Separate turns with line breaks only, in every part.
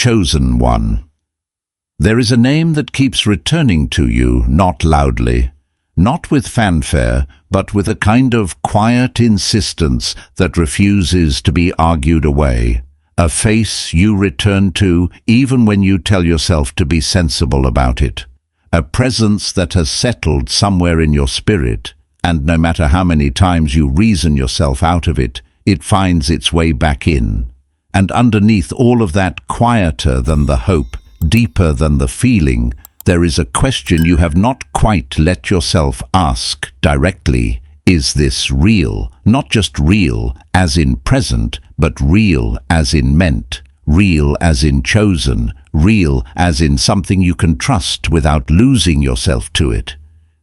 chosen one. There is a name that keeps returning to you, not loudly, not with fanfare, but with a kind of quiet insistence that refuses to be argued away. A face you return to even when you tell yourself to be sensible about it. A presence that has settled somewhere in your spirit, and no matter how many times you reason yourself out of it, it finds its way back in. And underneath all of that, quieter than the hope, deeper than the feeling, there is a question you have not quite let yourself ask directly. Is this real? Not just real, as in present, but real as in meant, real as in chosen, real as in something you can trust without losing yourself to it.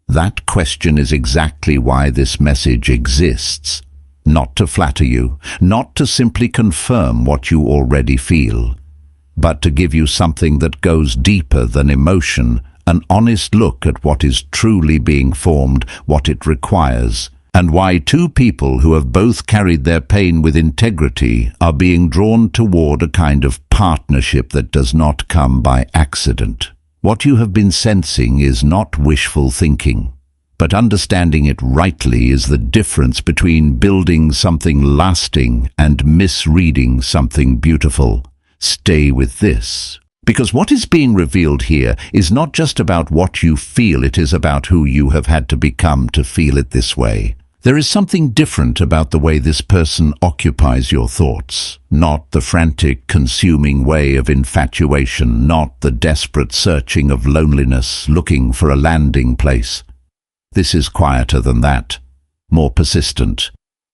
That question is exactly why this message exists. Not to flatter you, not to simply confirm what you already feel, but to give you something that goes deeper than emotion, an honest look at what is truly being formed, what it requires, and why two people who have both carried their pain with integrity are being drawn toward a kind of partnership that does not come by accident. What you have been sensing is not wishful thinking, but understanding it rightly is the difference between building something lasting and misreading something beautiful. Stay with this, because what is being revealed here is not just about what you feel, it is about who you have had to become to feel it this way. There is something different about the way this person occupies your thoughts, not the frantic, consuming way of infatuation, not the desperate searching of loneliness, looking for a landing place. This is quieter than that, more persistent.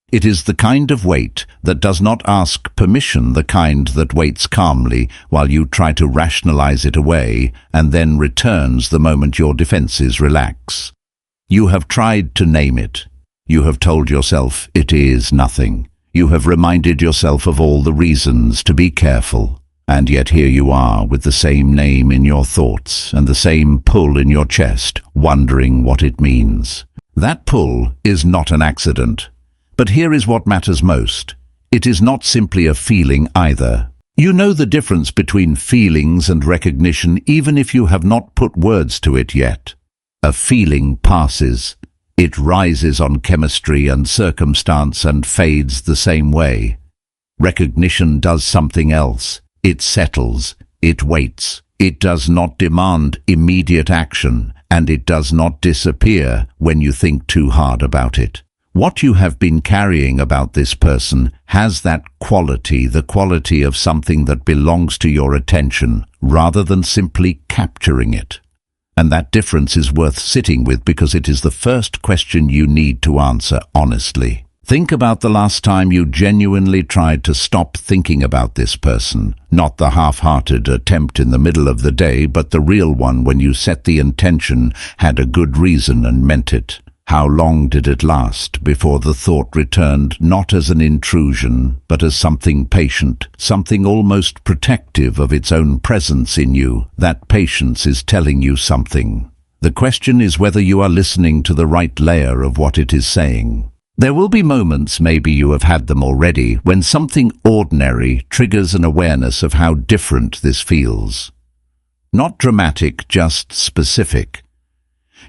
It is the kind of wait that does not ask permission, the kind that waits calmly while you try to rationalize it away and then returns the moment your defenses relax. You have tried to name it. You have told yourself it is nothing. You have reminded yourself of all the reasons to be careful. And yet here you are with the same name in your thoughts and the same pull in your chest, wondering what it means. That pull is not an accident. But here is what matters most. It is not simply a feeling either. You know the difference between feelings and recognition even if you have not put words to it yet. A feeling passes. It rises on chemistry and circumstance and fades the same way. Recognition does something else. It settles. It waits. It does not demand immediate action, and it does not disappear when you think too hard about it. What you have been carrying about this person has that quality, the quality of something that belongs to your attention, rather than simply capturing it. And that difference is worth sitting with because it is the first question you need to answer honestly. Think about the last time you genuinely tried to stop thinking about this person, not the half-hearted attempt in the middle of the day, but the real one when you set the intention, had a good reason and meant it. How long did it last before the thought returned not as an intrusion, but as something patient, something almost protective of its own presence in you? That patience is telling you something. The question is whether you are listening to the right layer of what it is saying. There will be moments, maybe you have had them already, when something ordinary triggers an awareness of how different this feels. Not dramatic, just specific.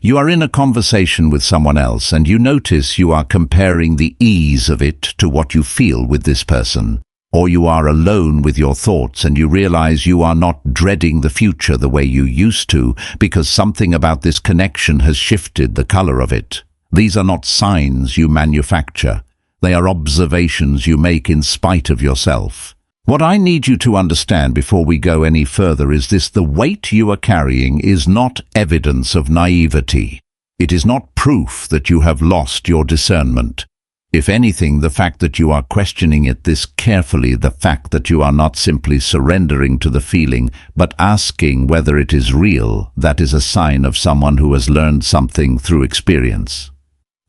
You are in a conversation with someone else and you notice you are comparing the ease of it to what you feel with this person. Or you are alone with your thoughts and you realize you are not dreading the future the way you used to because something about this connection has shifted the color of it. These are not signs you manufacture. They are observations you make in spite of yourself. What I need you to understand before we go any further is this: the weight you are carrying is not evidence of naivety. It is not proof that you have lost your discernment. If anything, the fact that you are questioning it this carefully, the fact that you are not simply surrendering to the feeling, but asking whether it is real, that is a sign of someone who has learned something through experience.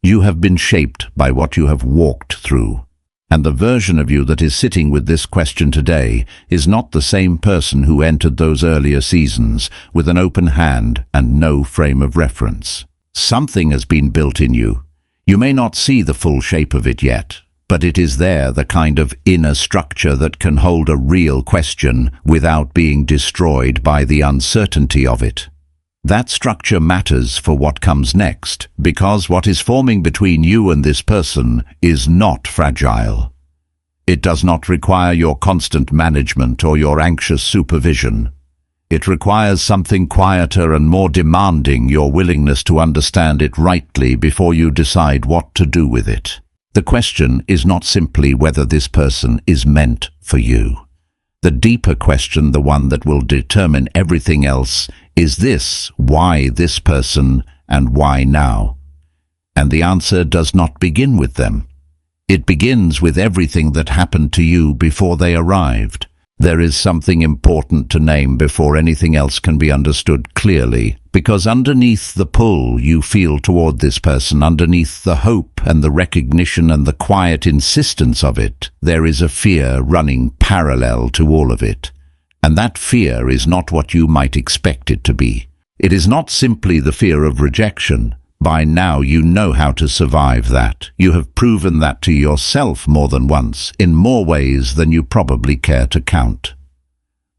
You have been shaped by what you have walked through. And the version of you that is sitting with this question today is not the same person who entered those earlier seasons with an open hand and no frame of reference. Something has been built in you. You may not see the full shape of it yet, but it is there, the kind of inner structure that can hold a real question without being destroyed by the uncertainty of it. That structure matters for what comes next, because what is forming between you and this person is not fragile. It does not require your constant management or your anxious supervision. It requires something quieter and more demanding, your willingness to understand it rightly before you decide what to do with it. The question is not simply whether this person is meant for you. The deeper question, the one that will determine everything else, is this: why this person and why now? And the answer does not begin with them. It begins with everything that happened to you before they arrived. There is something important to name before anything else can be understood clearly, because underneath the pull you feel toward this person, underneath the hope and the recognition and the quiet insistence of it, there is a fear running parallel to all of it. And that fear is not what you might expect it to be. It is not simply the fear of rejection. By now you know how to survive that. You have proven that to yourself more than once, in more ways than you probably care to count.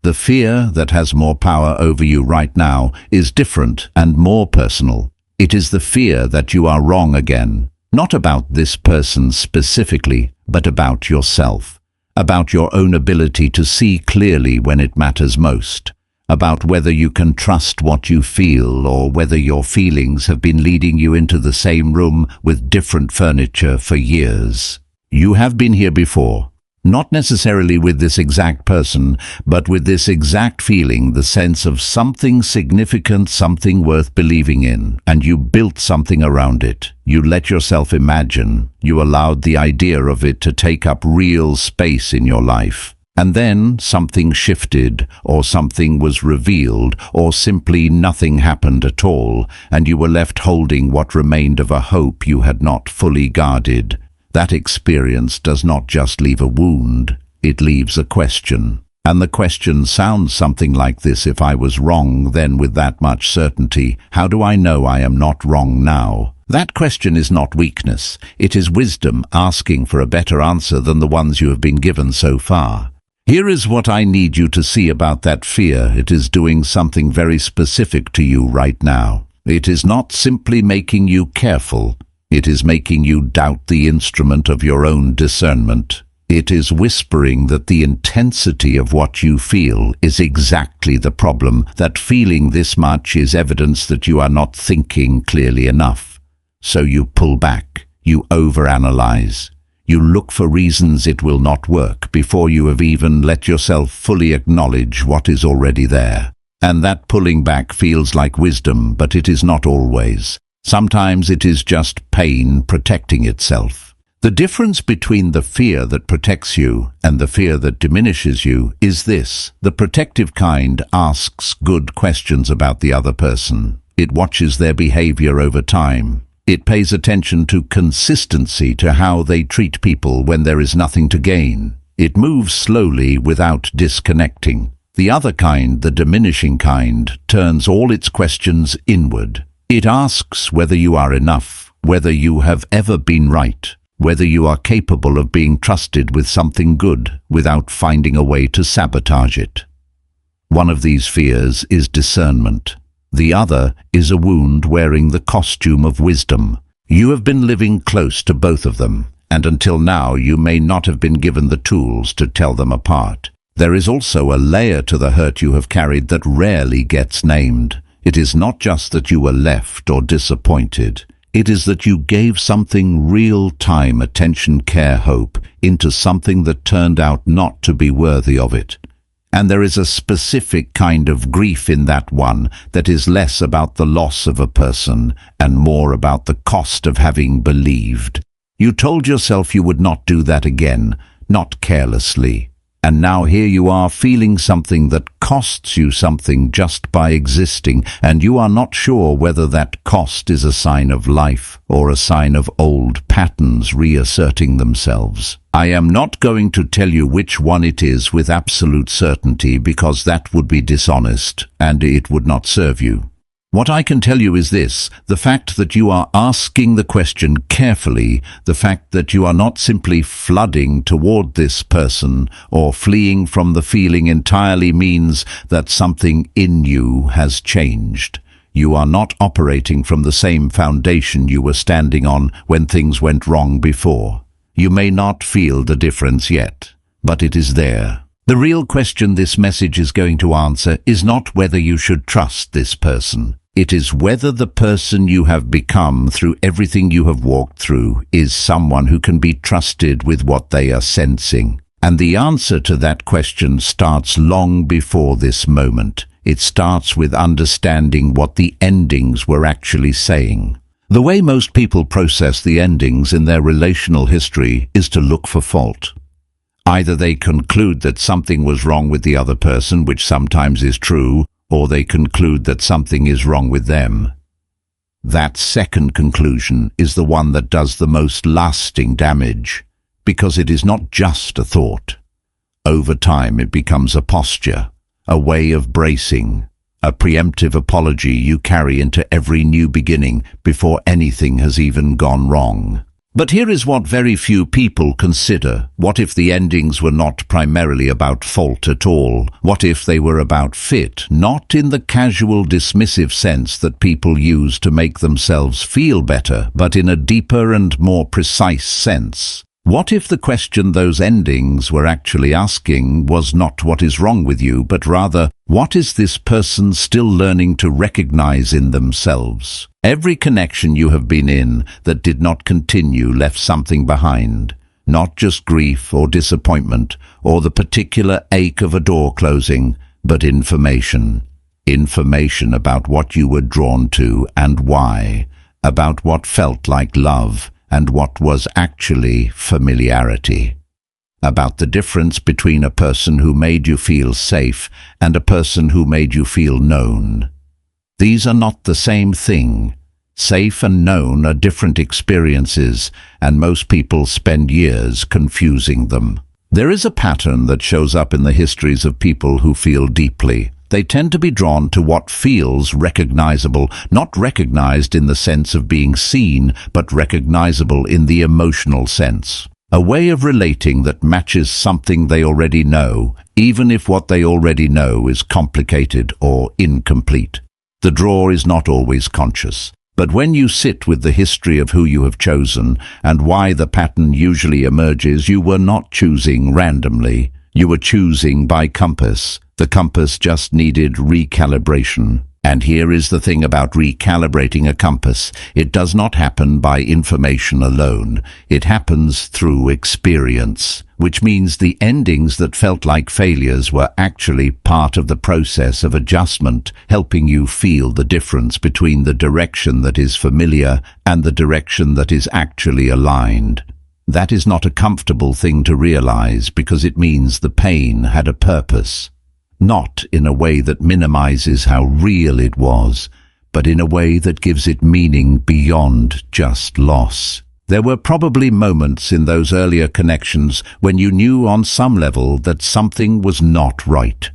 The fear that has more power over you right now is different and more personal. It is the fear that you are wrong again, not about this person specifically, but about yourself, about your own ability to see clearly when it matters most, about whether you can trust what you feel or whether your feelings have been leading you into the same room with different furniture for years. You have been here before, not necessarily with this exact person, but with this exact feeling, the sense of something significant, something worth believing in, and you built something around it. You let yourself imagine. You allowed the idea of it to take up real space in your life. And then something shifted, or something was revealed, or simply nothing happened at all, and you were left holding what remained of a hope you had not fully guarded. That experience does not just leave a wound, it leaves a question. And the question sounds something like this: if I was wrong then with that much certainty, how do I know I am not wrong now? That question is not weakness, it is wisdom asking for a better answer than the ones you have been given so far. Here is what I need you to see about that fear. It is doing something very specific to you right now. It is not simply making you careful. It is making you doubt the instrument of your own discernment. It is whispering that the intensity of what you feel is exactly the problem, that feeling this much is evidence that you are not thinking clearly enough. So you pull back, you overanalyze. You look for reasons it will not work before you have even let yourself fully acknowledge what is already there. And that pulling back feels like wisdom, but it is not always. Sometimes it is just pain protecting itself. The difference between the fear that protects you and the fear that diminishes you is this: the protective kind asks good questions about the other person. It watches their behavior over time. It pays attention to consistency, to how they treat people when there is nothing to gain. It moves slowly without disconnecting. The other kind, the diminishing kind, turns all its questions inward. It asks whether you are enough, whether you have ever been right, whether you are capable of being trusted with something good without finding a way to sabotage it. One of these fears is discernment. The other is a wound wearing the costume of wisdom. You have been living close to both of them, and until now you may not have been given the tools to tell them apart. There is also a layer to the hurt you have carried that rarely gets named. It is not just that you were left or disappointed. It is that you gave something real time, attention, care, hope, into something that turned out not to be worthy of it. And there is a specific kind of grief in that one that is less about the loss of a person and more about the cost of having believed. You told yourself you would not do that again, not carelessly. And now here you are feeling something that costs you something just by existing, and you are not sure whether that cost is a sign of life or a sign of old patterns reasserting themselves. I am not going to tell you which one it is with absolute certainty, because that would be dishonest and it would not serve you. What I can tell you is this: the fact that you are asking the question carefully, the fact that you are not simply flooding toward this person or fleeing from the feeling entirely means that something in you has changed. You are not operating from the same foundation you were standing on when things went wrong before. You may not feel the difference yet, but it is there. The real question this message is going to answer is not whether you should trust this person. It is whether the person you have become through everything you have walked through is someone who can be trusted with what they are sensing. And the answer to that question starts long before this moment. It starts with understanding what the endings were actually saying. The way most people process the endings in their relational history is to look for fault. Either they conclude that something was wrong with the other person, which sometimes is true, or they conclude that something is wrong with them. That second conclusion is the one that does the most lasting damage, because it is not just a thought. Over time it becomes a posture, a way of bracing, a preemptive apology you carry into every new beginning before anything has even gone wrong. But here is what very few people consider. What if the endings were not primarily about fault at all? What if they were about fit, not in the casual dismissive sense that people use to make themselves feel better, but in a deeper and more precise sense? What if the question those endings were actually asking was not what is wrong with you, but rather, what is this person still learning to recognize in themselves? Every connection you have been in that did not continue left something behind, not just grief or disappointment or the particular ache of a door closing, but information. Information about what you were drawn to and why, about what felt like love and what was actually familiarity, about the difference between a person who made you feel safe and a person who made you feel known. These are not the same thing. Safe and known are different experiences, and most people spend years confusing them. There is a pattern that shows up in the histories of people who feel deeply. They tend to be drawn to what feels recognizable, not recognized in the sense of being seen, but recognizable in the emotional sense. A way of relating that matches something they already know, even if what they already know is complicated or incomplete. The draw is not always conscious, but when you sit with the history of who you have chosen and why the pattern usually emerges, you were not choosing randomly. You were choosing by compass. The compass just needed recalibration. And here is the thing about recalibrating a compass. It does not happen by information alone. It happens through experience, which means the endings that felt like failures were actually part of the process of adjustment, helping you feel the difference between the direction that is familiar and the direction that is actually aligned. That is not a comfortable thing to realize because it means the pain had a purpose. Not in a way that minimizes how real it was, but in a way that gives it meaning beyond just loss. There were probably moments in those earlier connections when you knew on some level that something was not right.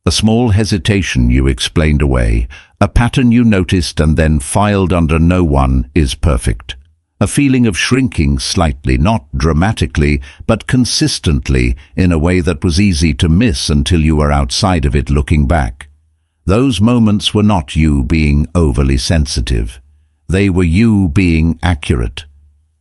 A small hesitation you explained away, a pattern you noticed and then filed under no one is perfect. A feeling of shrinking slightly, not dramatically, but consistently, in a way that was easy to miss until you were outside of it looking back. Those moments were not you being overly sensitive. They were you being accurate.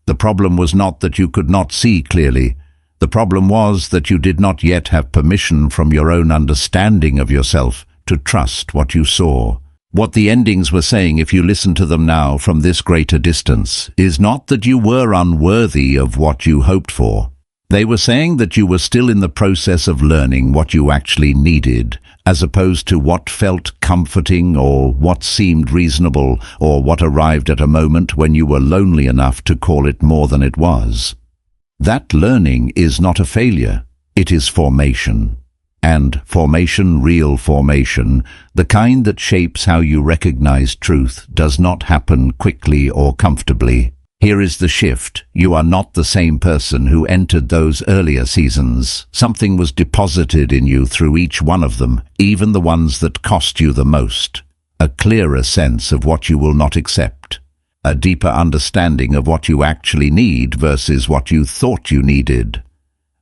The problem was not that you could not see clearly. The problem was that you did not yet have permission from your own understanding of yourself to trust what you saw. What the endings were saying, if you listen to them now from this greater distance, is not that you were unworthy of what you hoped for. They were saying that you were still in the process of learning what you actually needed, as opposed to what felt comforting or what seemed reasonable or what arrived at a moment when you were lonely enough to call it more than it was. That learning is not a failure, it is formation. And formation, real formation, the kind that shapes how you recognize truth, does not happen quickly or comfortably. Here is the shift. You are not the same person who entered those earlier seasons. Something was deposited in you through each one of them, even the ones that cost you the most. a clearer sense of what you will not accept, a deeper understanding of what you actually need versus what you thought you needed,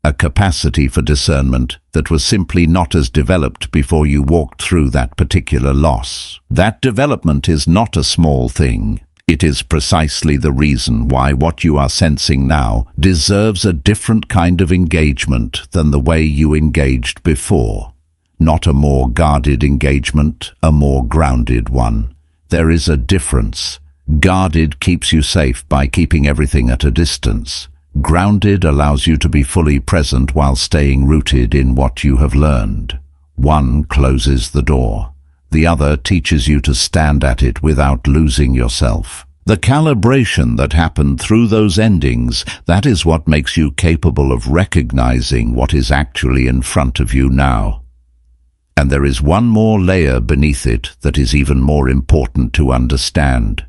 a capacity for discernment that was simply not as developed before you walked through that particular loss. That development is not a small thing. It is precisely the reason why what you are sensing now deserves a different kind of engagement than the way you engaged before. Not a more guarded engagement, a more grounded one. There is a difference. Guarded keeps you safe by keeping everything at a distance. Grounded allows you to be fully present while staying rooted in what you have learned. One closes the door. The other teaches you to stand at it without losing yourself. The calibration that happened through those endings, that is what makes you capable of recognizing what is actually in front of you now. And there is one more layer beneath it that is even more important to understand.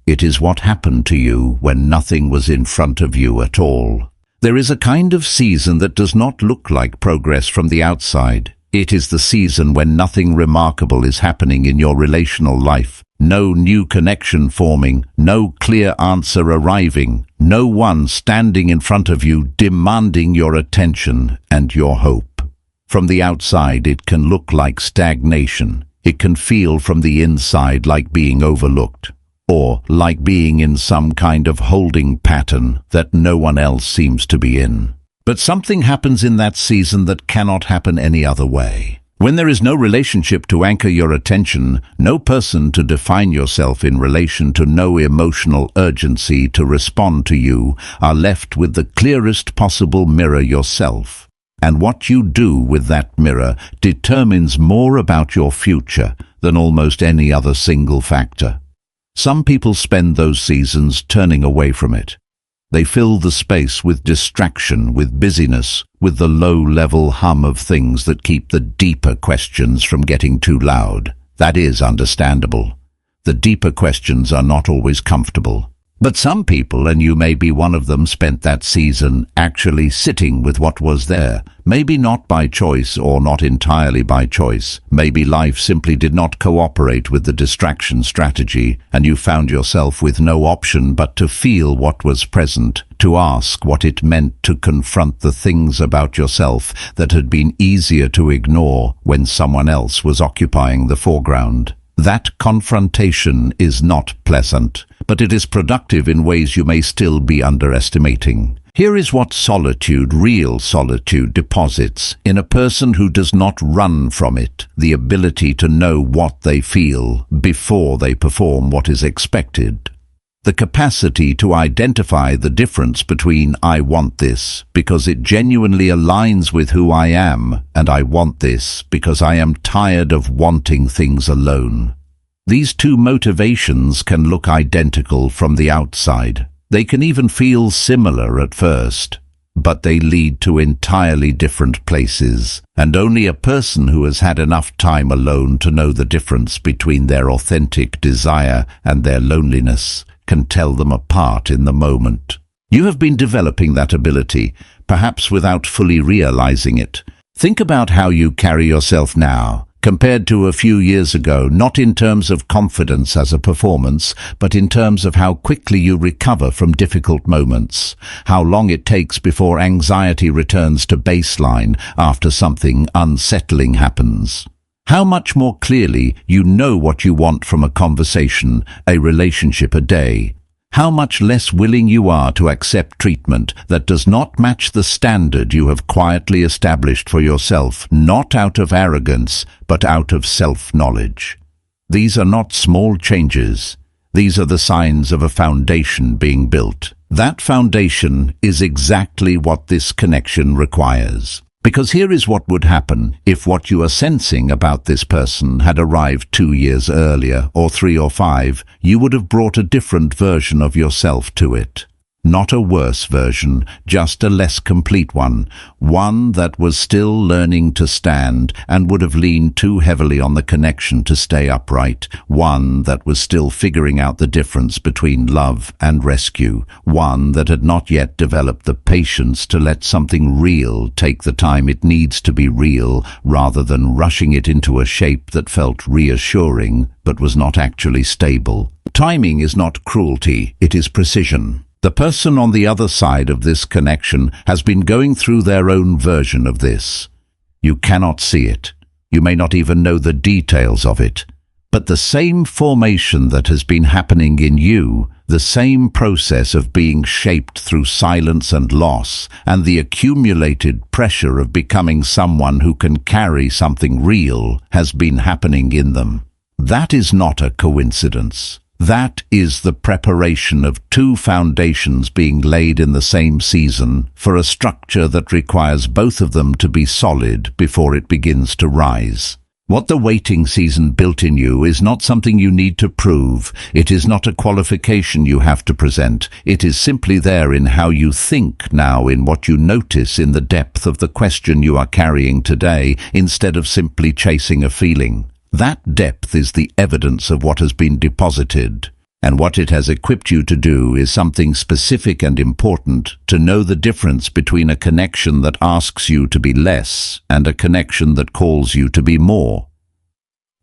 It is what happened to you when nothing was in front of you at all. There is a kind of season that does not look like progress from the outside. It is the season when nothing remarkable is happening in your relational life. No new connection forming, no clear answer arriving, no one standing in front of you demanding your attention and your hope. From the outside, it can look like stagnation. It can feel from the inside like being overlooked, or like being in some kind of holding pattern that no one else seems to be in. But something happens in that season that cannot happen any other way. When there is no relationship to anchor your attention, no person to define yourself in relation to, no emotional urgency to respond to, you are left with the clearest possible mirror, yourself. And what you do with that mirror determines more about your future than almost any other single factor. Some people spend those seasons turning away from it. They fill the space with distraction, with busyness, with the low-level hum of things that keep the deeper questions from getting too loud. That is understandable. The deeper questions are not always comfortable. But some people, and you may be one of them, spent that season actually sitting with what was there. Maybe not by choice or not entirely by choice. Maybe life simply did not cooperate with the distraction strategy, and you found yourself with no option but to feel what was present, to ask what it meant to confront the things about yourself that had been easier to ignore when someone else was occupying the foreground. That confrontation is not pleasant, but it is productive in ways you may still be underestimating. Here is what solitude, real solitude, deposits in a person who does not run from it: the ability to know what they feel before they perform what is expected. The capacity to identify the difference between "I want this because it genuinely aligns with who I am" and "I want this because I am tired of wanting things alone." These two motivations can look identical from the outside. They can even feel similar at first, but they lead to entirely different places, and only a person who has had enough time alone to know the difference between their authentic desire and their loneliness can tell them apart in the moment. You have been developing that ability, perhaps without fully realizing it. Think about how you carry yourself now, compared to a few years ago, not in terms of confidence as a performance, but in terms of how quickly you recover from difficult moments, how long it takes before anxiety returns to baseline after something unsettling happens. How much more clearly you know what you want from a conversation, a relationship, a day. How much less willing you are to accept treatment that does not match the standard you have quietly established for yourself, not out of arrogance, but out of self-knowledge. These are not small changes. These are the signs of a foundation being built. That foundation is exactly what this connection requires. Because here is what would happen if what you are sensing about this person had arrived 2 years earlier, or 3 or 5, you would have brought a different version of yourself to it. Not a worse version, just a less complete one. One that was still learning to stand and would have leaned too heavily on the connection to stay upright. One that was still figuring out the difference between love and rescue. One that had not yet developed the patience to let something real take the time it needs to be real, rather than rushing it into a shape that felt reassuring but was not actually stable. Timing is not cruelty, it is precision. The person on the other side of this connection has been going through their own version of this. You cannot see it. You may not even know the details of it. But the same formation that has been happening in you, the same process of being shaped through silence and loss, and the accumulated pressure of becoming someone who can carry something real, has been happening in them. That is not a coincidence. That is the preparation of two foundations being laid in the same season for a structure that requires both of them to be solid before it begins to rise. What the waiting season built in you is not something you need to prove. It is not a qualification you have to present. It is simply there in how you think now, in what you notice, in the depth of the question you are carrying today, instead of simply chasing a feeling. That depth is the evidence of what has been deposited, and what it has equipped you to do is something specific and important: to know the difference between a connection that asks you to be less and a connection that calls you to be more.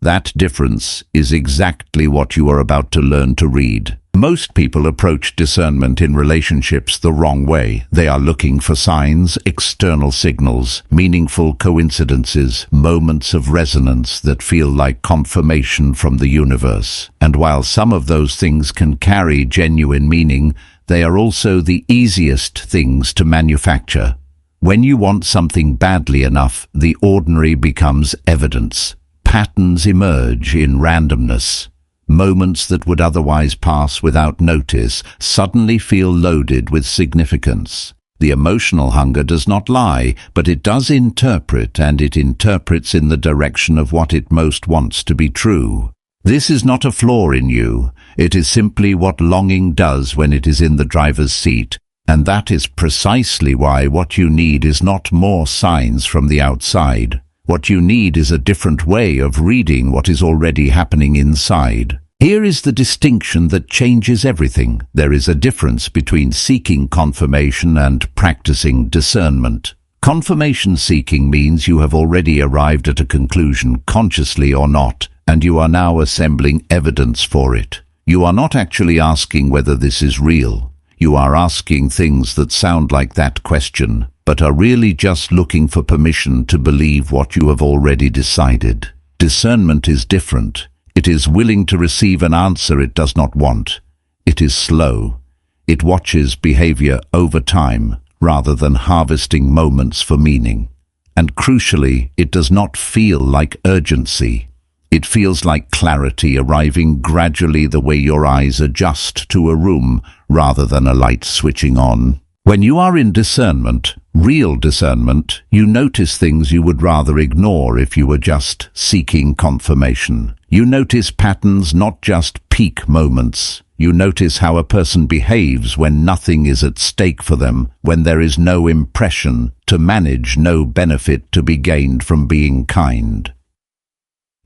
That difference is exactly what you are about to learn to read. Most people approach discernment in relationships the wrong way. They are looking for signs, external signals, meaningful coincidences, moments of resonance that feel like confirmation from the universe. And while some of those things can carry genuine meaning, they are also the easiest things to manufacture. When you want something badly enough, the ordinary becomes evidence. Patterns emerge in randomness. Moments that would otherwise pass without notice suddenly feel loaded with significance. The emotional hunger does not lie, but it does interpret, and it interprets in the direction of what it most wants to be true. This is not a flaw in you. It is simply what longing does when it is in the driver's seat, and that is precisely why what you need is not more signs from the outside. What you need is a different way of reading what is already happening inside. Here is the distinction that changes everything. There is a difference between seeking confirmation and practicing discernment. Confirmation seeking means you have already arrived at a conclusion, consciously or not, and you are now assembling evidence for it. You are not actually asking whether this is real. You are asking things that sound like that question, but are really just looking for permission to believe what you have already decided. Discernment is different. It is willing to receive an answer it does not want. It is slow. It watches behavior over time, rather than harvesting moments for meaning. And crucially, it does not feel like urgency. It feels like clarity arriving gradually, the way your eyes adjust to a room, rather than a light switching on. When you are in discernment, real discernment, you notice things you would rather ignore if you were just seeking confirmation. You notice patterns, not just peak moments. You notice how a person behaves when nothing is at stake for them, when there is no impression to manage, no benefit to be gained from being kind.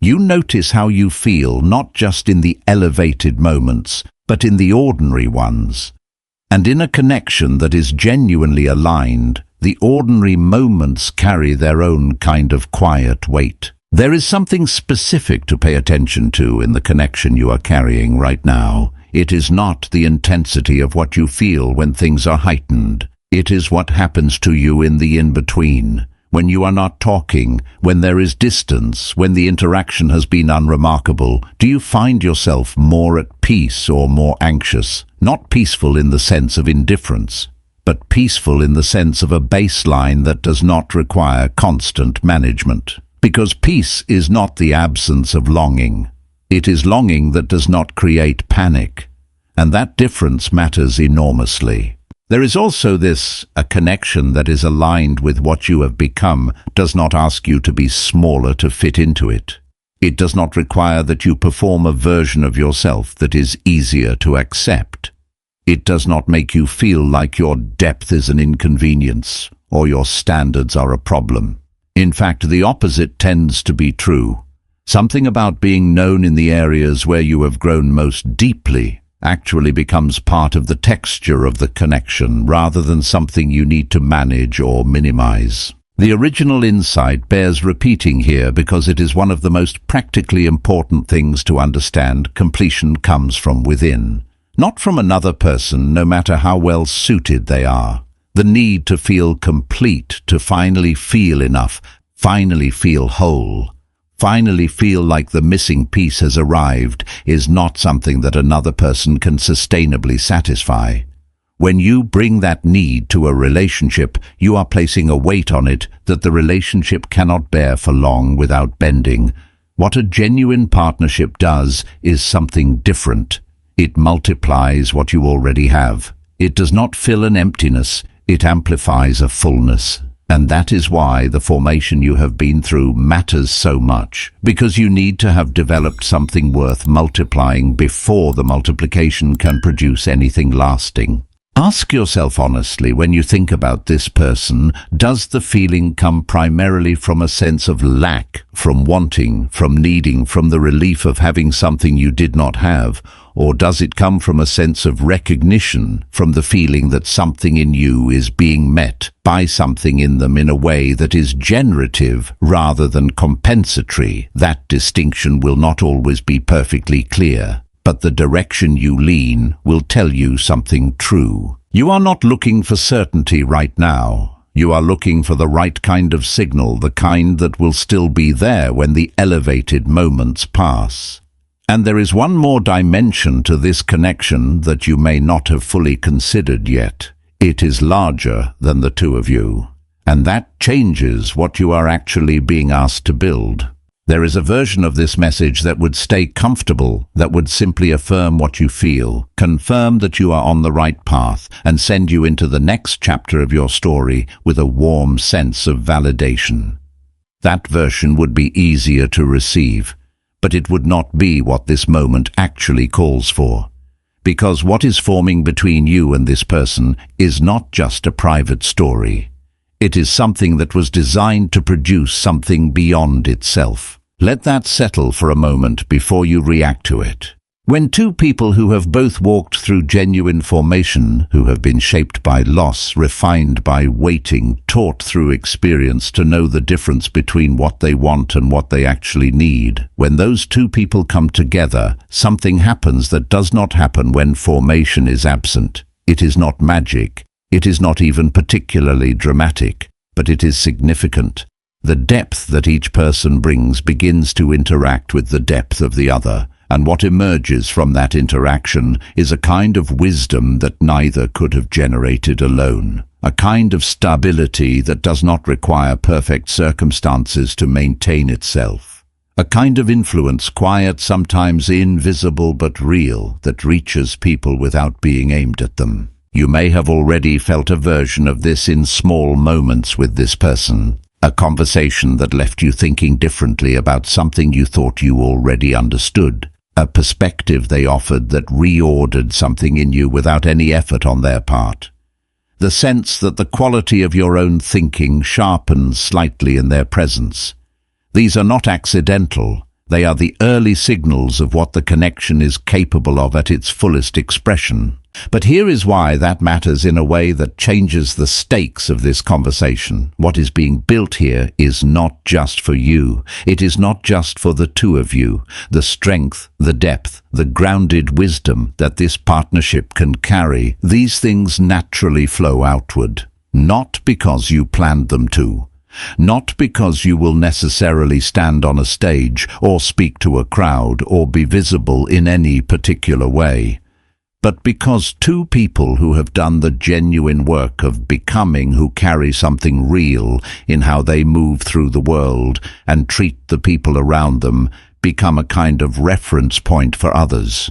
You notice how you feel, not just in the elevated moments, but in the ordinary ones. And in a connection that is genuinely aligned, the ordinary moments carry their own kind of quiet weight. There is something specific to pay attention to in the connection you are carrying right now. It is not the intensity of what you feel when things are heightened. It is what happens to you in the in-between. When you are not talking, when there is distance, when the interaction has been unremarkable, do you find yourself more at peace or more anxious? Not peaceful in the sense of indifference, but peaceful in the sense of a baseline that does not require constant management. Because peace is not the absence of longing. It is longing that does not create panic, and that difference matters enormously. There is also a connection that is aligned with what you have become, does not ask you to be smaller to fit into it. It does not require that you perform a version of yourself that is easier to accept. It does not make you feel like your depth is an inconvenience or your standards are a problem. In fact, the opposite tends to be true. Something about being known in the areas where you have grown most deeply actually becomes part of the texture of the connection rather than something you need to manage or minimize. The original insight bears repeating here because it is one of the most practically important things to understand. Completion comes from within, not from another person, no matter how well suited they are. The need to feel complete, to finally feel enough, finally feel whole, finally feel like the missing piece has arrived, is not something that another person can sustainably satisfy. When you bring that need to a relationship, you are placing a weight on it that the relationship cannot bear for long without bending. What a genuine partnership does is something different. It multiplies what you already have. It does not fill an emptiness, it amplifies a fullness. And that is why the formation you have been through matters so much, because you need to have developed something worth multiplying before the multiplication can produce anything lasting. Ask yourself honestly, when you think about this person, does the feeling come primarily from a sense of lack, from wanting, from needing, from the relief of having something you did not have? Or does it come from a sense of recognition, from the feeling that something in you is being met by something in them in a way that is generative rather than compensatory? That distinction will not always be perfectly clear, but the direction you lean will tell you something true. You are not looking for certainty right now. You are looking for the right kind of signal, the kind that will still be there when the elevated moments pass. And there is one more dimension to this connection that you may not have fully considered yet. It is larger than the two of you, and that changes what you are actually being asked to build. There is a version of this message that would stay comfortable, that would simply affirm what you feel, confirm that you are on the right path, and send you into the next chapter of your story with a warm sense of validation. That version would be easier to receive, but it would not be what this moment actually calls for. Because what is forming between you and this person is not just a private story. It is something that was designed to produce something beyond itself. Let that settle for a moment before you react to it. When two people who have both walked through genuine formation, who have been shaped by loss, refined by waiting, taught through experience to know the difference between what they want and what they actually need, when those two people come together, something happens that does not happen when formation is absent. It is not magic. It is not even particularly dramatic, but it is significant. The depth that each person brings begins to interact with the depth of the other, and what emerges from that interaction is a kind of wisdom that neither could have generated alone. A kind of stability that does not require perfect circumstances to maintain itself. A kind of influence, quiet, sometimes invisible but real, that reaches people without being aimed at them. You may have already felt a version of this in small moments with this person. A conversation that left you thinking differently about something you thought you already understood. A perspective they offered that reordered something in you without any effort on their part. The sense that the quality of your own thinking sharpens slightly in their presence. These are not accidental. They are the early signals of what the connection is capable of at its fullest expression. But here is why that matters in a way that changes the stakes of this conversation. What is being built here is not just for you. It is not just for the two of you. The strength, the depth, the grounded wisdom that this partnership can carry, these things naturally flow outward. Not because you planned them to. Not because you will necessarily stand on a stage or speak to a crowd or be visible in any particular way, but because two people who have done the genuine work of becoming, who carry something real in how they move through the world and treat the people around them, become a kind of reference point for others.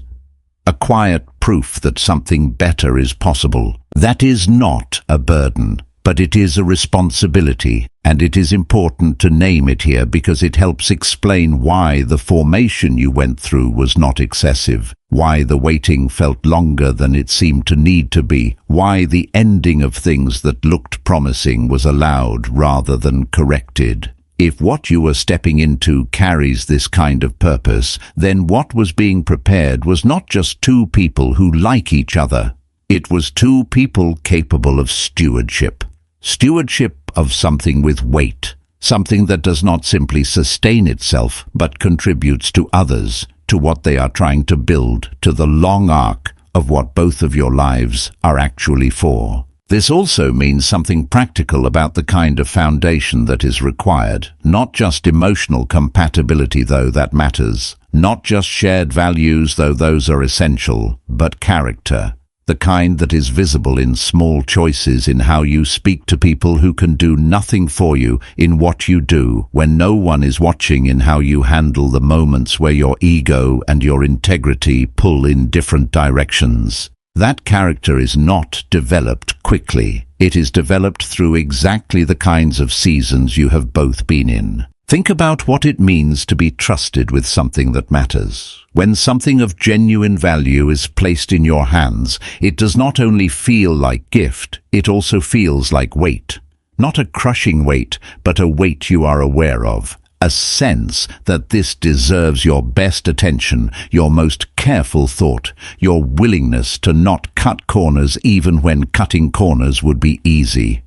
A quiet proof that something better is possible. That is not a burden, but it is a responsibility. And it is important to name it here because it helps explain why the formation you went through was not excessive, why the waiting felt longer than it seemed to need to be, why the ending of things that looked promising was allowed rather than corrected. If what you were stepping into carries this kind of purpose, then what was being prepared was not just two people who like each other. It was two people capable of stewardship. Stewardship of something with weight, something that does not simply sustain itself, but contributes to others, to what they are trying to build, to the long arc of what both of your lives are actually for. This also means something practical about the kind of foundation that is required, not just emotional compatibility, though that matters, not just shared values, though those are essential, but character. The kind that is visible in small choices, in how you speak to people who can do nothing for you, in what you do when no one is watching, in how you handle the moments where your ego and your integrity pull in different directions. That character is not developed quickly. It is developed through exactly the kinds of seasons you have both been in. Think about what it means to be trusted with something that matters. When something of genuine value is placed in your hands, it does not only feel like gift, it also feels like weight. Not a crushing weight, but a weight you are aware of. A sense that this deserves your best attention, your most careful thought, your willingness to not cut corners even when cutting corners would be easy.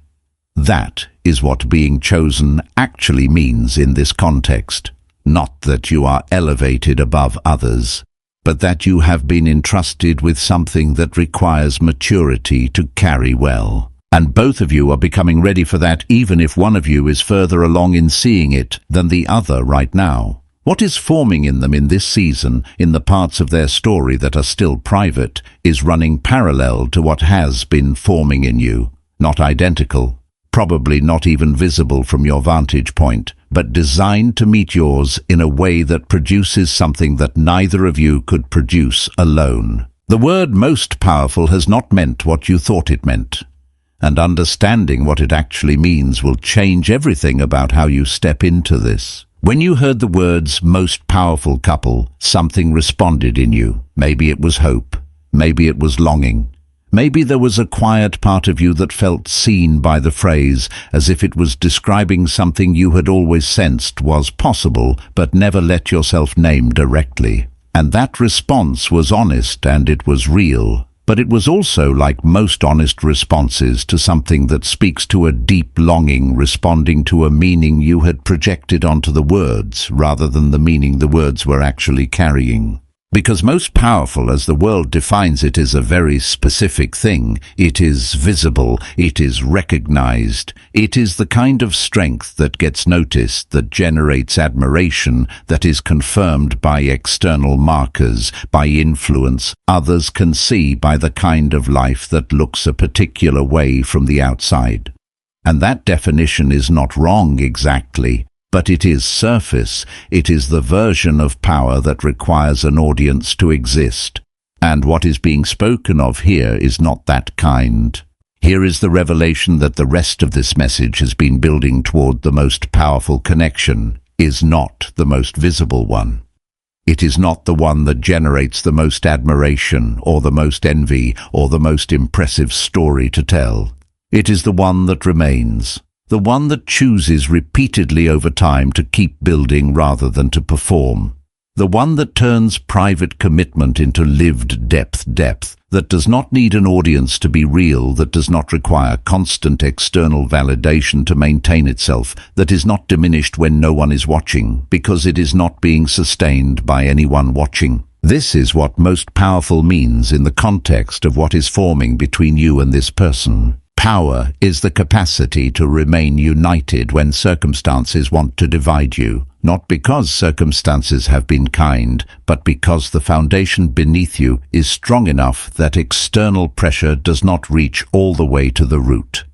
That is what being chosen actually means in this context. Not that you are elevated above others, but that you have been entrusted with something that requires maturity to carry well. And both of you are becoming ready for that, even if one of you is further along in seeing it than the other right now. What is forming in them in this season, in the parts of their story that are still private, is running parallel to what has been forming in you. Not identical, probably not even visible from your vantage point, but designed to meet yours in a way that produces something that neither of you could produce alone. The word most powerful has not meant what you thought it meant. And understanding what it actually means will change everything about how you step into this. When you heard the words most powerful couple, something responded in you. Maybe it was hope. Maybe it was longing. Maybe there was a quiet part of you that felt seen by the phrase, as if it was describing something you had always sensed was possible, but never let yourself name directly. And that response was honest and it was real. But it was also like most honest responses to something that speaks to a deep longing, responding to a meaning you had projected onto the words rather than the meaning the words were actually carrying. Because most powerful, as the world defines it, is a very specific thing. It is visible, it is recognized, it is the kind of strength that gets noticed, that generates admiration, that is confirmed by external markers, by influence others can see, by the kind of life that looks a particular way from the outside. And that definition is not wrong exactly. But it is surface, it is the version of power that requires an audience to exist. And what is being spoken of here is not that kind. Here is the revelation that the rest of this message has been building toward. The most powerful connection is not the most visible one. It is not the one that generates the most admiration or the most envy or the most impressive story to tell. It is the one that remains. The one that chooses repeatedly over time to keep building rather than to perform. The one that turns private commitment into lived depth, that does not need an audience to be real, that does not require constant external validation to maintain itself, that is not diminished when no one is watching, because it is not being sustained by anyone watching. This is what most powerful means in the context of what is forming between you and this person. Power is the capacity to remain united when circumstances want to divide you, not because circumstances have been kind, but because the foundation beneath you is strong enough that external pressure does not reach all the way to the root.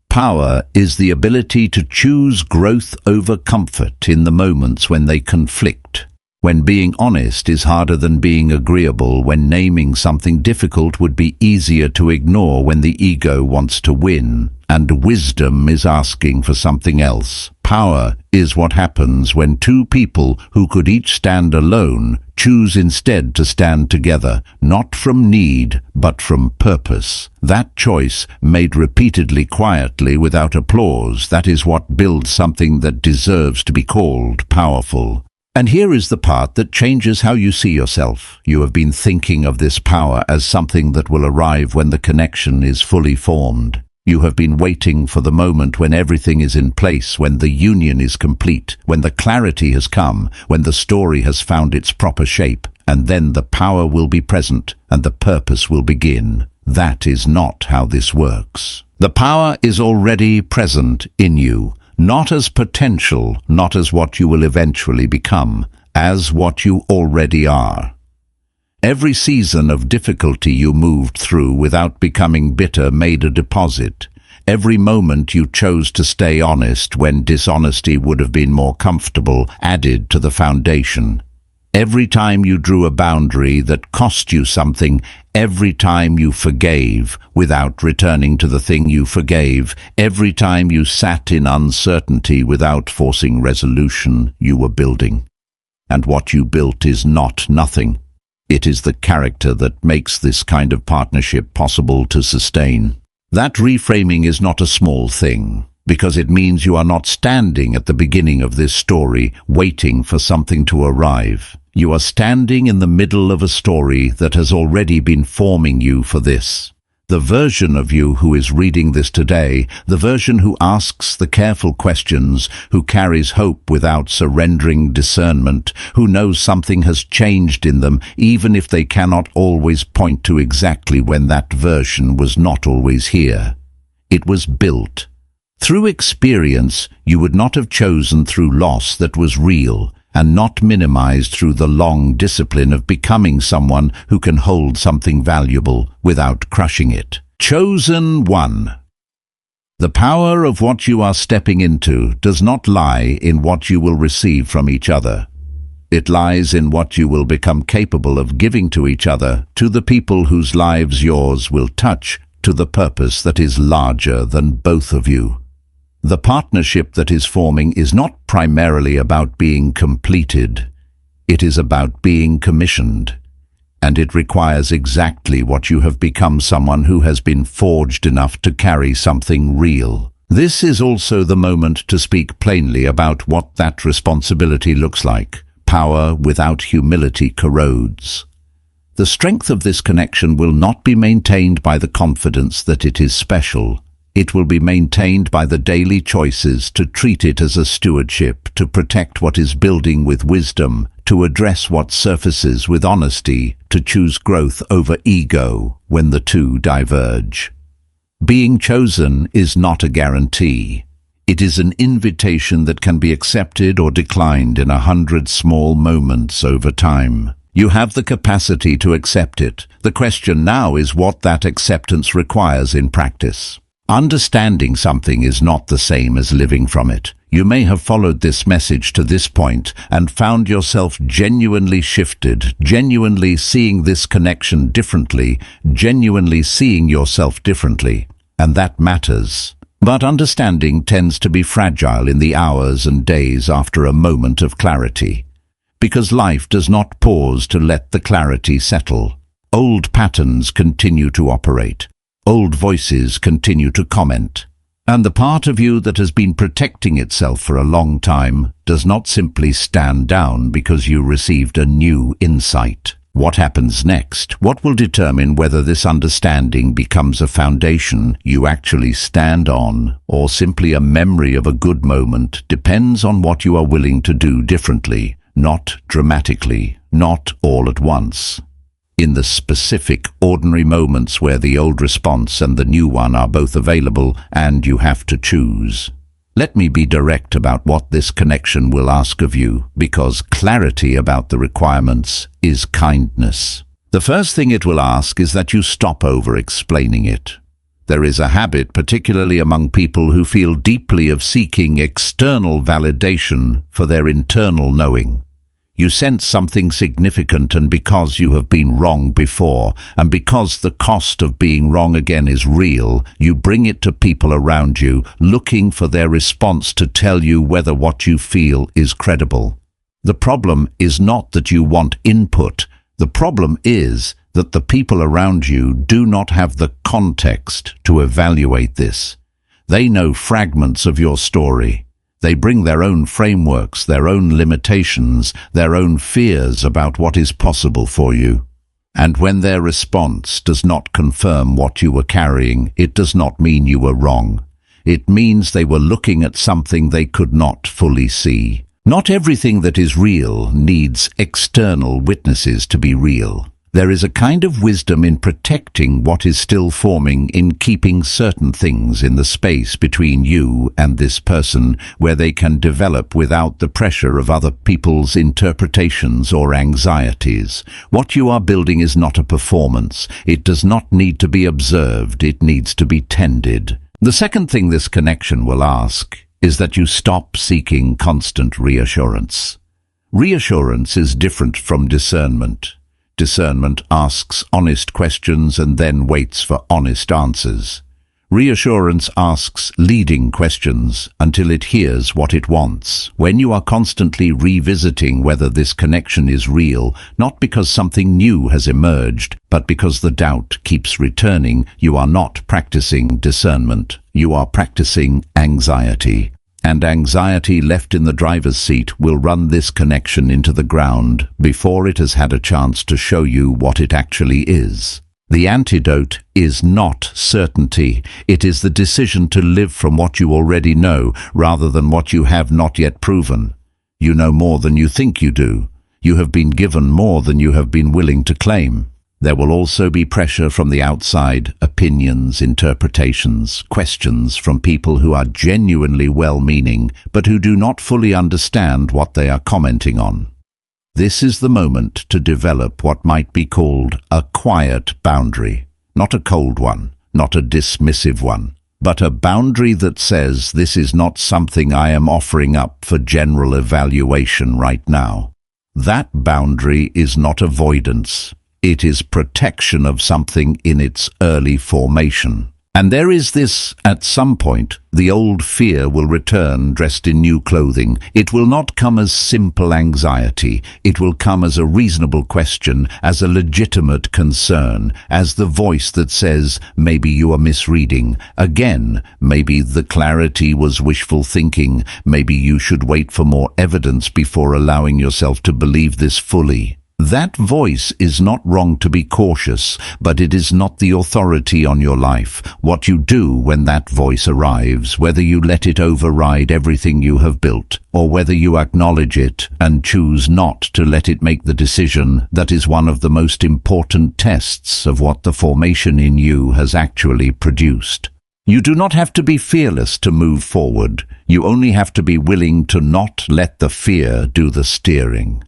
Power is the ability to choose growth over comfort in the moments when they conflict. when being honest is harder than being agreeable, when naming something difficult would be easier to ignore when the ego wants to win, and wisdom is asking for something else. Power is what happens when two people who could each stand alone choose instead to stand together, not from need, but from purpose. That choice, made repeatedly quietly without applause, that is what builds something that deserves to be called powerful. And here is the part that changes how you see yourself. You have been thinking of this power as something that will arrive when the connection is fully formed. You have been waiting for the moment when everything is in place, when the union is complete, when the clarity has come, when the story has found its proper shape, and then the power will be present and the purpose will begin. That is not how this works. The power is already present in you. Not as potential, not as what you will eventually become, as what you already are. Every season of difficulty you moved through without becoming bitter made a deposit. Every moment you chose to stay honest when dishonesty would have been more comfortable added to the foundation. Every time you drew a boundary that cost you something, every time you forgave without returning to the thing you forgave, every time you sat in uncertainty without forcing resolution, you were building. And what you built is not nothing. It is the character that makes this kind of partnership possible to sustain. That reframing is not a small thing, because it means you are not standing at the beginning of this story waiting for something to arrive. You are standing in the middle of a story that has already been forming you for this. The version of you who is reading this today, the version who asks the careful questions, who carries hope without surrendering discernment, who knows something has changed in them, even if they cannot always point to exactly when that version was not always here. It was built. Through experience, you would not have chosen through loss that was real, and not minimized through the long discipline of becoming someone who can hold something valuable without crushing it. Chosen one. The power of what you are stepping into does not lie in what you will receive from each other. It lies in what you will become capable of giving to each other, to the people whose lives yours will touch, to the purpose that is larger than both of you. The partnership that is forming is not primarily about being completed. It is about being commissioned. And it requires exactly what you have become, someone who has been forged enough to carry something real. This is also the moment to speak plainly about what that responsibility looks like. Power without humility corrodes. The strength of this connection will not be maintained by the confidence that it is special. It will be maintained by the daily choices to treat it as a stewardship, to protect what is building with wisdom, to address what surfaces with honesty, to choose growth over ego when the two diverge. Being chosen is not a guarantee. It is an invitation that can be accepted or declined in 100 small moments over time. You have the capacity to accept it. The question now is what that acceptance requires in practice. Understanding something is not the same as living from it. You may have followed this message to this point and found yourself genuinely shifted, genuinely seeing this connection differently, genuinely seeing yourself differently. And that matters. But understanding tends to be fragile in the hours and days after a moment of clarity. Because life does not pause to let the clarity settle. Old patterns continue to operate. Old voices continue to comment. And the part of you that has been protecting itself for a long time does not simply stand down because you received a new insight. What happens next? What will determine whether this understanding becomes a foundation you actually stand on, or simply a memory of a good moment, depends on what you are willing to do differently, not dramatically, not all at once. In the specific, ordinary moments where the old response and the new one are both available and you have to choose. Let me be direct about what this connection will ask of you, because clarity about the requirements is kindness. The first thing it will ask is that you stop over-explaining it. There is a habit, particularly among people who feel deeply, of seeking external validation for their internal knowing. You sense something significant, and because you have been wrong before, and because the cost of being wrong again is real, you bring it to people around you, looking for their response to tell you whether what you feel is credible. The problem is not that you want input. The problem is that the people around you do not have the context to evaluate this. They know fragments of your story. They bring their own frameworks, their own limitations, their own fears about what is possible for you. And when their response does not confirm what you were carrying, it does not mean you were wrong. It means they were looking at something they could not fully see. Not everything that is real needs external witnesses to be real. There is a kind of wisdom in protecting what is still forming, in keeping certain things in the space between you and this person, where they can develop without the pressure of other people's interpretations or anxieties. What you are building is not a performance. It does not need to be observed. It needs to be tended. The second thing this connection will ask is that you stop seeking constant reassurance. Reassurance is different from discernment. Discernment asks honest questions and then waits for honest answers. Reassurance asks leading questions until it hears what it wants. When you are constantly revisiting whether this connection is real, not because something new has emerged, but because the doubt keeps returning, you are not practicing discernment. You are practicing anxiety. And anxiety left in the driver's seat will run this connection into the ground before it has had a chance to show you what it actually is. The antidote is not certainty. It is the decision to live from what you already know rather than what you have not yet proven. You know more than you think you do. You have been given more than you have been willing to claim. There will also be pressure from the outside, opinions, interpretations, questions from people who are genuinely well-meaning, but who do not fully understand what they are commenting on. This is the moment to develop what might be called a quiet boundary. Not a cold one, not a dismissive one, but a boundary that says, this is not something I am offering up for general evaluation right now. That boundary is not avoidance. It is protection of something in its early formation. And there is this, at some point, the old fear will return dressed in new clothing. It will not come as simple anxiety. It will come as a reasonable question, as a legitimate concern, as the voice that says, maybe you are misreading. Again, maybe the clarity was wishful thinking. Maybe you should wait for more evidence before allowing yourself to believe this fully. That voice is not wrong to be cautious, but it is not the authority on your life. What you do when that voice arrives, whether you let it override everything you have built, or whether you acknowledge it and choose not to let it make the decision, that is one of the most important tests of what the formation in you has actually produced. You do not have to be fearless to move forward. You only have to be willing to not let the fear do the steering.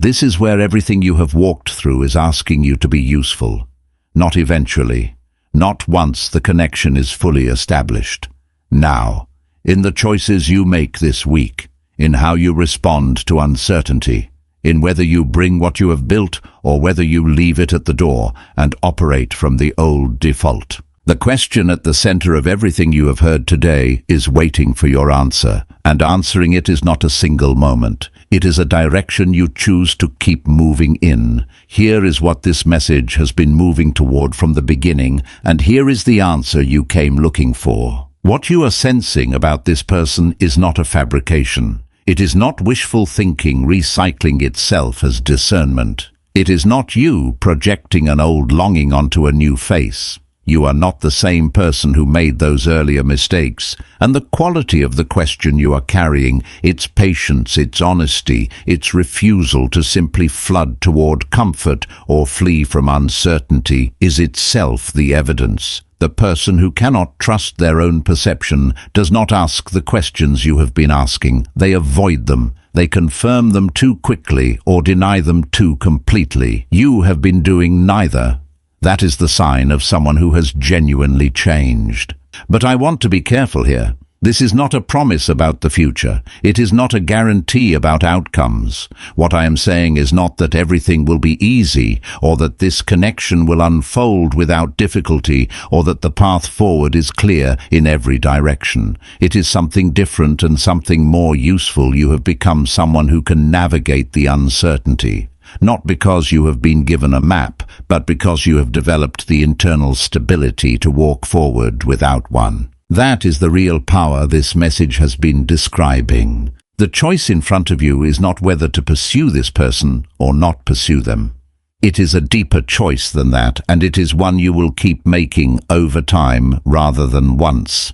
This is where everything you have walked through is asking you to be useful. Not eventually. Not once the connection is fully established. Now, in the choices you make this week, in how you respond to uncertainty, in whether you bring what you have built or whether you leave it at the door and operate from the old default. The question at the center of everything you have heard today is waiting for your answer, and answering it is not a single moment. It is a direction you choose to keep moving in. Here is what this message has been moving toward from the beginning, and here is the answer you came looking for. What you are sensing about this person is not a fabrication. It is not wishful thinking recycling itself as discernment. It is not you projecting an old longing onto a new face. You are not the same person who made those earlier mistakes, and the quality of the question you are carrying, its patience, its honesty, its refusal to simply flood toward comfort or flee from uncertainty, is itself the evidence. The person who cannot trust their own perception does not ask the questions you have been asking. They avoid them. They confirm them too quickly or deny them too completely. You have been doing neither. That is the sign of someone who has genuinely changed. But I want to be careful here. This is not a promise about the future. It is not a guarantee about outcomes. What I am saying is not that everything will be easy, or that this connection will unfold without difficulty, or that the path forward is clear in every direction. It is something different and something more useful. You have become someone who can navigate the uncertainty. Not because you have been given a map, but because you have developed the internal stability to walk forward without one. That is the real power this message has been describing. The choice in front of you is not whether to pursue this person or not pursue them. It is a deeper choice than that, and it is one you will keep making over time rather than once.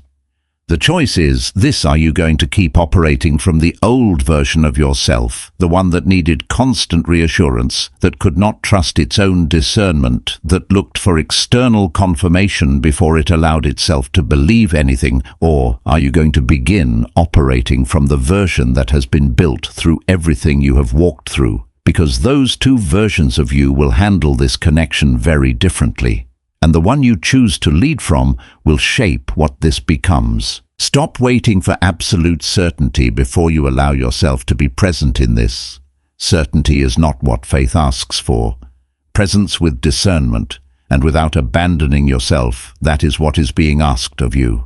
The choice is this: are you going to keep operating from the old version of yourself, the one that needed constant reassurance, that could not trust its own discernment, that looked for external confirmation before it allowed itself to believe anything, or are you going to begin operating from the version that has been built through everything you have walked through? Because those two versions of you will handle this connection very differently. And the one you choose to lead from will shape what this becomes. Stop waiting for absolute certainty before you allow yourself to be present in this. Certainty is not what faith asks for. Presence with discernment, and without abandoning yourself, that is what is being asked of you.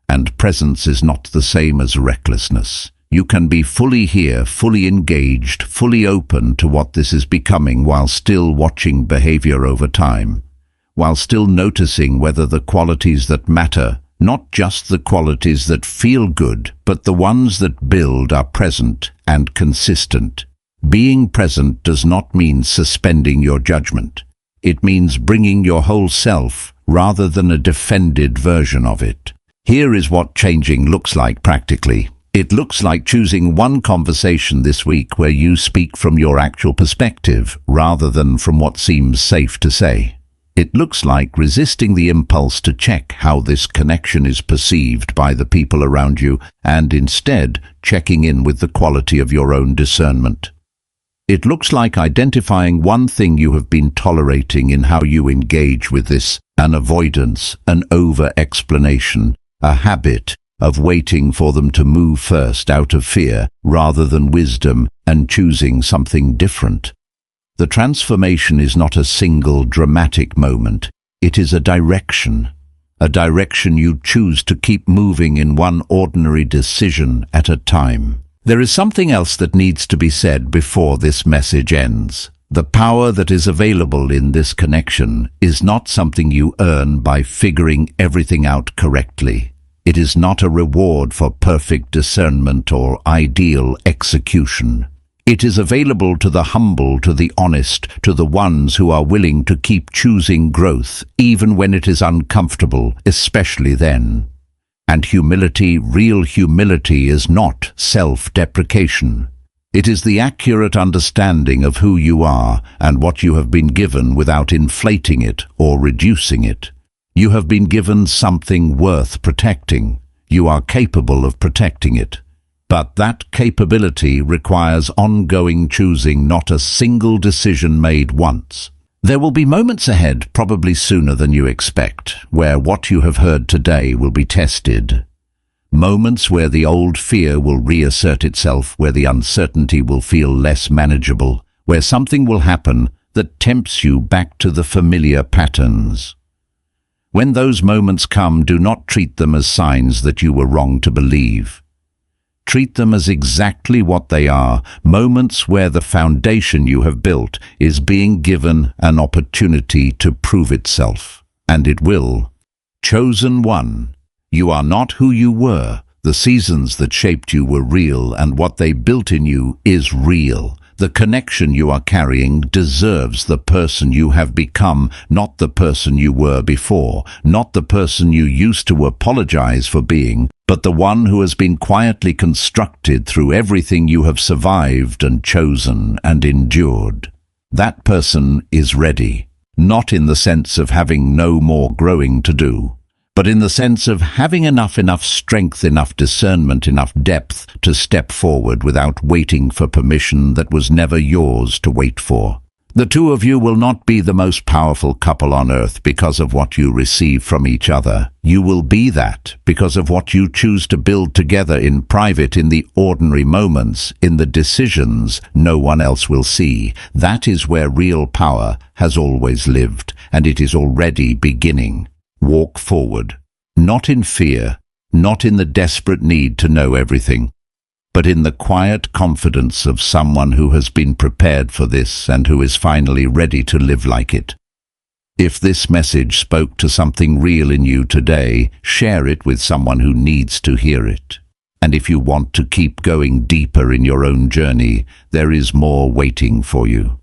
And presence is not the same as recklessness. You can be fully here, fully engaged, fully open to what this is becoming while still watching behavior over time. While still noticing whether the qualities that matter, not just the qualities that feel good, but the ones that build, are present and consistent. Being present does not mean suspending your judgment. It means bringing your whole self rather than a defended version of it. Here is what changing looks like practically. It looks like choosing one conversation this week where you speak from your actual perspective rather than from what seems safe to say. It looks like resisting the impulse to check how this connection is perceived by the people around you, and instead checking in with the quality of your own discernment. It looks like identifying one thing you have been tolerating in how you engage with this: an avoidance, an over-explanation, a habit of waiting for them to move first out of fear rather than wisdom, and choosing something different. The transformation is not a single dramatic moment. It is a direction you choose to keep moving in one ordinary decision at a time. There is something else that needs to be said before this message ends. The power that is available in this connection is not something you earn by figuring everything out correctly. It is not a reward for perfect discernment or ideal execution. It is available to the humble, to the honest, to the ones who are willing to keep choosing growth, even when it is uncomfortable, especially then. And humility, real humility, is not self-deprecation. It is the accurate understanding of who you are and what you have been given without inflating it or reducing it. You have been given something worth protecting. You are capable of protecting it. But that capability requires ongoing choosing, not a single decision made once. There will be moments ahead, probably sooner than you expect, where what you have heard today will be tested. Moments where the old fear will reassert itself, where the uncertainty will feel less manageable, where something will happen that tempts you back to the familiar patterns. When those moments come, do not treat them as signs that you were wrong to believe. Treat them as exactly what they are, moments where the foundation you have built is being given an opportunity to prove itself. And it will. Chosen one. You are not who you were. The seasons that shaped you were real, and what they built in you is real. The connection you are carrying deserves the person you have become, not the person you were before, not the person you used to apologize for being, but the one who has been quietly constructed through everything you have survived and chosen and endured. That person is ready, not in the sense of having no more growing to do, but in the sense of having enough strength, enough discernment, enough depth to step forward without waiting for permission that was never yours to wait for. The two of you will not be the most powerful couple on earth because of what you receive from each other. You will be that because of what you choose to build together in private, in the ordinary moments, in the decisions no one else will see. That is where real power has always lived, and it is already beginning. Walk forward, not in fear, not in the desperate need to know everything, but in the quiet confidence of someone who has been prepared for this and who is finally ready to live like it. If this message spoke to something real in you today, share it with someone who needs to hear it. And if you want to keep going deeper in your own journey, there is more waiting for you.